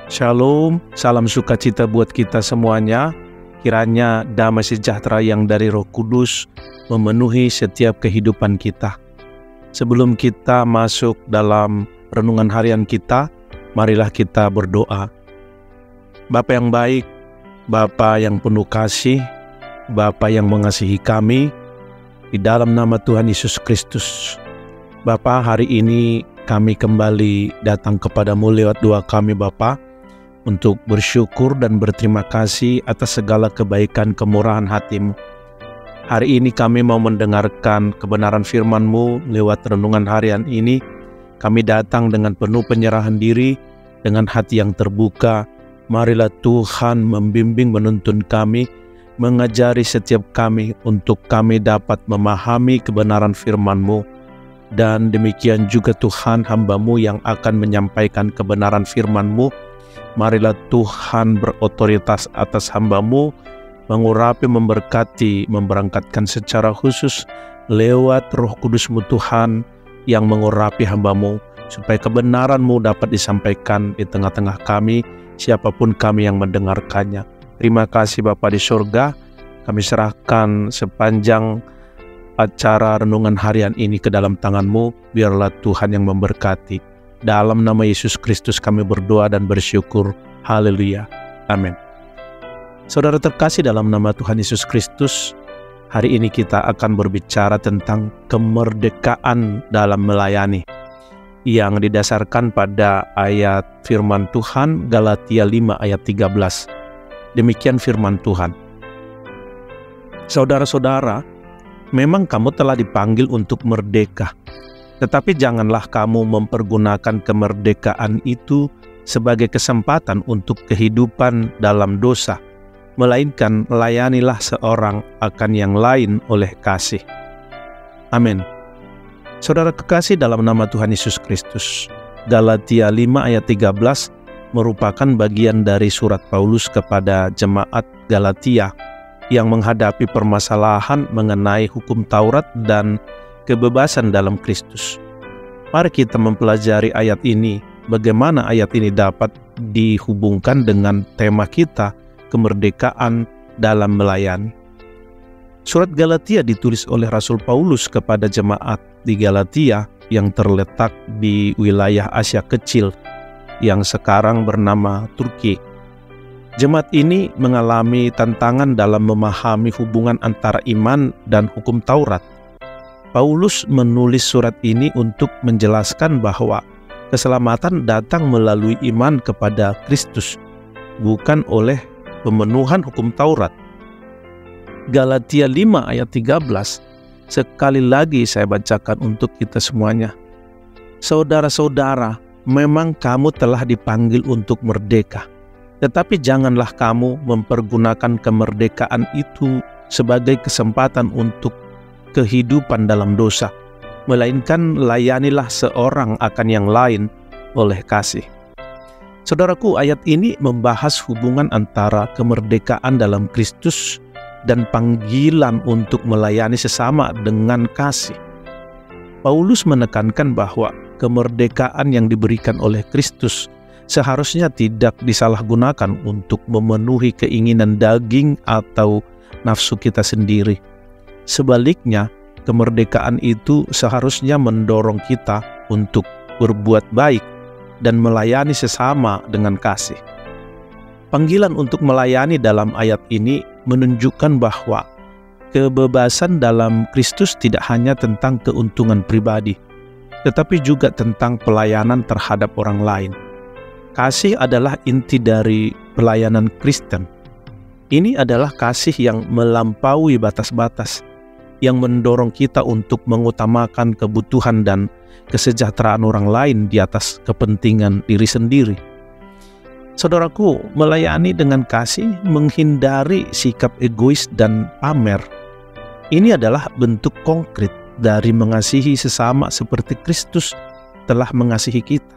Shalom, salam sukacita buat kita semuanya. Kiranya damai sejahtera yang dari Roh Kudus memenuhi setiap kehidupan kita. Sebelum kita masuk dalam renungan harian kita, marilah kita berdoa. Bapa yang baik, Bapa yang penuh kasih, Bapa yang mengasihi kami, di dalam nama Tuhan Yesus Kristus. Bapa, hari ini kami kembali datang kepadamu lewat doa kami Bapa, untuk bersyukur dan berterima kasih atas segala kebaikan kemurahan hati-Mu. Hari ini kami mau mendengarkan kebenaran firman-Mu lewat renungan harian ini. Kami datang dengan penuh penyerahan diri, dengan hati yang terbuka. Marilah Tuhan membimbing menuntun kami, mengajari setiap kami untuk kami dapat memahami kebenaran firman-Mu. Dan demikian juga Tuhan, hamba-Mu yang akan menyampaikan kebenaran firman-Mu. Marilah Tuhan berotoritas atas hamba-Mu, mengurapi, memberkati, memberangkatkan secara khusus lewat Roh Kudus-Mu Tuhan yang mengurapi hamba-Mu, supaya kebenaran-Mu dapat disampaikan di tengah-tengah kami, siapapun kami yang mendengarkannya. Terima kasih Bapa di surga, kami serahkan sepanjang acara renungan harian ini ke dalam tangan-Mu, biarlah Tuhan yang memberkati. Dalam nama Yesus Kristus kami berdoa dan bersyukur. Haleluya. Amin. Saudara terkasih dalam nama Tuhan Yesus Kristus, hari ini kita akan berbicara tentang kemerdekaan dalam melayani, yang didasarkan pada ayat firman Tuhan Galatia 5 ayat 13. Demikian firman Tuhan. Saudara-saudara, memang kamu telah dipanggil untuk merdeka. Tetapi janganlah kamu mempergunakan kemerdekaan itu sebagai kesempatan untuk kehidupan dalam dosa, melainkan layanilah seorang akan yang lain oleh kasih. Amin. Saudara kekasih dalam nama Tuhan Yesus Kristus, Galatia 5 ayat 13 merupakan bagian dari surat Paulus kepada jemaat Galatia yang menghadapi permasalahan mengenai hukum Taurat dan kebebasan dalam Kristus. Mari kita mempelajari ayat ini, bagaimana ayat ini dapat dihubungkan dengan tema kita, kemerdekaan dalam melayani. Surat Galatia ditulis oleh Rasul Paulus kepada jemaat di Galatia yang terletak di wilayah Asia Kecil yang sekarang bernama Turki. Jemaat ini mengalami tantangan dalam memahami hubungan antara iman dan hukum Taurat. Paulus menulis surat ini untuk menjelaskan bahwa keselamatan datang melalui iman kepada Kristus, bukan oleh pemenuhan hukum Taurat. Galatia 5 ayat 13, sekali lagi saya bacakan untuk kita semuanya. Saudara-saudara, memang kamu telah dipanggil untuk merdeka, tetapi janganlah kamu mempergunakan kemerdekaan itu sebagai kesempatan untuk kehidupan dalam dosa, melainkan layanilah seorang akan yang lain oleh kasih. Saudaraku, ayat ini membahas hubungan antara kemerdekaan dalam Kristus dan panggilan untuk melayani sesama dengan kasih. Paulus menekankan bahwa kemerdekaan yang diberikan oleh Kristus seharusnya tidak disalahgunakan untuk memenuhi keinginan daging atau nafsu kita sendiri. Sebaliknya, kemerdekaan itu seharusnya mendorong kita untuk berbuat baik dan melayani sesama dengan kasih. Panggilan untuk melayani dalam ayat ini menunjukkan bahwa kebebasan dalam Kristus tidak hanya tentang keuntungan pribadi, tetapi juga tentang pelayanan terhadap orang lain. Kasih adalah inti dari pelayanan Kristen. Ini adalah kasih yang melampaui batas-batas, yang mendorong kita untuk mengutamakan kebutuhan dan kesejahteraan orang lain di atas kepentingan diri sendiri. Saudaraku, melayani dengan kasih menghindari sikap egois dan pamer. Ini adalah bentuk konkret dari mengasihi sesama seperti Kristus telah mengasihi kita.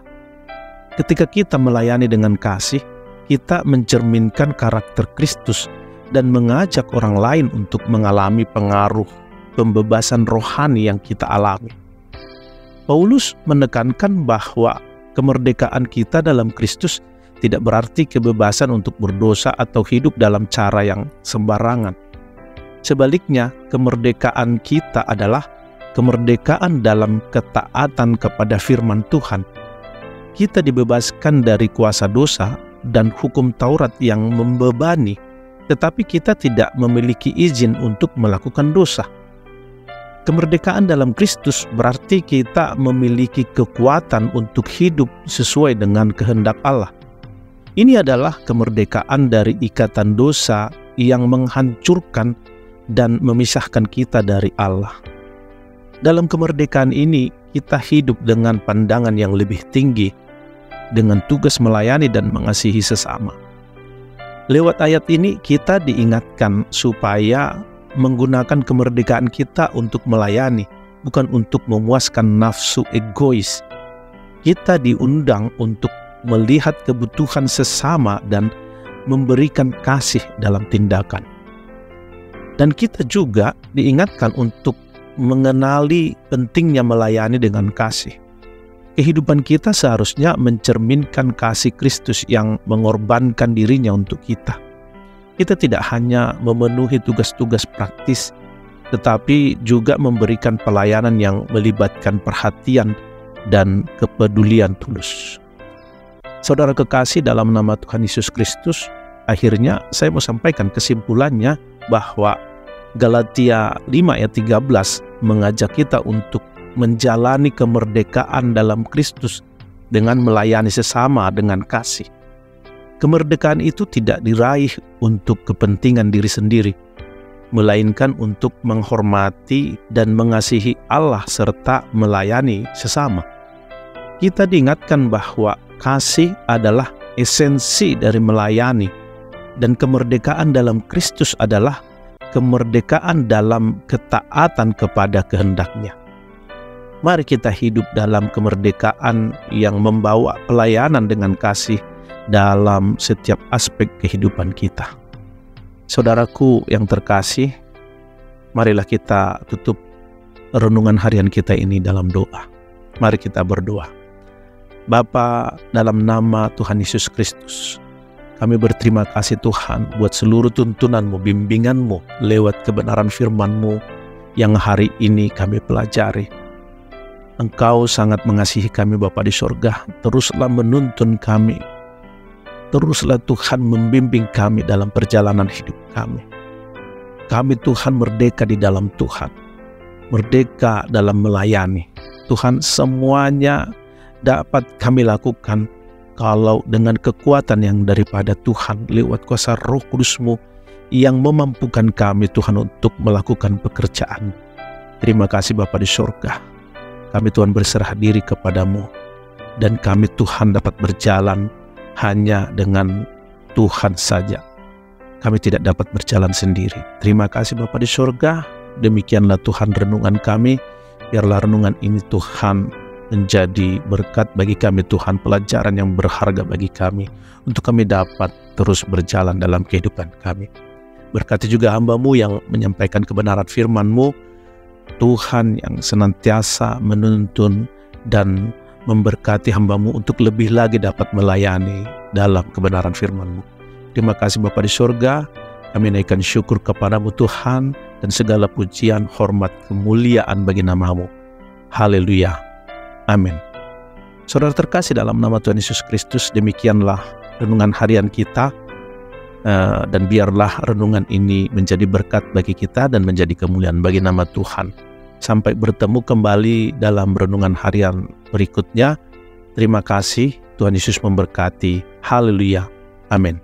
Ketika kita melayani dengan kasih, kita mencerminkan karakter Kristus dan mengajak orang lain untuk mengalami pengaruh pembebasan rohani yang kita alami. Paulus menekankan bahwa kemerdekaan kita dalam Kristus tidak berarti kebebasan untuk berdosa atau hidup dalam cara yang sembarangan. Sebaliknya, kemerdekaan kita adalah kemerdekaan dalam ketaatan kepada firman Tuhan. Kita dibebaskan dari kuasa dosa dan hukum Taurat yang membebani, tetapi kita tidak memiliki izin untuk melakukan dosa. Kemerdekaan dalam Kristus berarti kita memiliki kekuatan untuk hidup sesuai dengan kehendak Allah. Ini adalah kemerdekaan dari ikatan dosa yang menghancurkan dan memisahkan kita dari Allah. Dalam kemerdekaan ini, kita hidup dengan pandangan yang lebih tinggi, dengan tugas melayani dan mengasihi sesama. Lewat ayat ini, kita diingatkan supaya menggunakan kemerdekaan kita untuk melayani, bukan untuk memuaskan nafsu egois. Kita diundang untuk melihat kebutuhan sesama dan memberikan kasih dalam tindakan. Dan kita juga diingatkan untuk mengenali pentingnya melayani dengan kasih. Kehidupan kita seharusnya mencerminkan kasih Kristus yang mengorbankan dirinya untuk kita. Kita tidak hanya memenuhi tugas-tugas praktis, tetapi juga memberikan pelayanan yang melibatkan perhatian dan kepedulian tulus. Saudara kekasih dalam nama Tuhan Yesus Kristus, akhirnya saya mau sampaikan kesimpulannya bahwa Galatia 5 ayat 13 mengajak kita untuk menjalani kemerdekaan dalam Kristus dengan melayani sesama dengan kasih. Kemerdekaan itu tidak diraih untuk kepentingan diri sendiri, melainkan untuk menghormati dan mengasihi Allah serta melayani sesama. Kita diingatkan bahwa kasih adalah esensi dari melayani, dan kemerdekaan dalam Kristus adalah kemerdekaan dalam ketaatan kepada kehendak-Nya. Mari kita hidup dalam kemerdekaan yang membawa pelayanan dengan kasih dalam setiap aspek kehidupan kita. Saudaraku yang terkasih, marilah kita tutup renungan harian kita ini dalam doa. Mari kita berdoa. Bapa, dalam nama Tuhan Yesus Kristus, kami berterima kasih Tuhan buat seluruh tuntunan-Mu, bimbingan-Mu lewat kebenaran firman-Mu yang hari ini kami pelajari. Engkau sangat mengasihi kami Bapa di sorga. Teruslah menuntun kami. Teruslah Tuhan membimbing kami dalam perjalanan hidup kami. Kami Tuhan merdeka di dalam Tuhan. Merdeka dalam melayani. Tuhan, semuanya dapat kami lakukan kalau dengan kekuatan yang daripada Tuhan lewat kuasa Roh Kudus-Mu yang memampukan kami Tuhan untuk melakukan pekerjaan. Terima kasih Bapa di surga. Kami Tuhan berserah diri kepadamu, dan kami Tuhan dapat berjalan hanya dengan Tuhan saja. Kami tidak dapat berjalan sendiri. Terima kasih Bapa di surga. Demikianlah Tuhan renungan kami. Biarlah renungan ini Tuhan menjadi berkat bagi kami Tuhan, pelajaran yang berharga bagi kami, untuk kami dapat terus berjalan dalam kehidupan kami. Berkati juga hamba-Mu yang menyampaikan kebenaran firman-Mu, Tuhan yang senantiasa menuntun dan memberkati hamba-Mu untuk lebih lagi dapat melayani dalam kebenaran firman-Mu. Terima kasih Bapa di surga, kami naikkan syukur kepadamu Tuhan, dan segala pujian, hormat, kemuliaan bagi nama-Mu. Haleluya. Amin. Saudara terkasih dalam nama Tuhan Yesus Kristus, demikianlah renungan harian kita, dan biarlah renungan ini menjadi berkat bagi kita dan menjadi kemuliaan bagi nama Tuhan. Sampai bertemu kembali dalam renungan harian berikutnya. Terima kasih, Tuhan Yesus memberkati. Haleluya. Amin.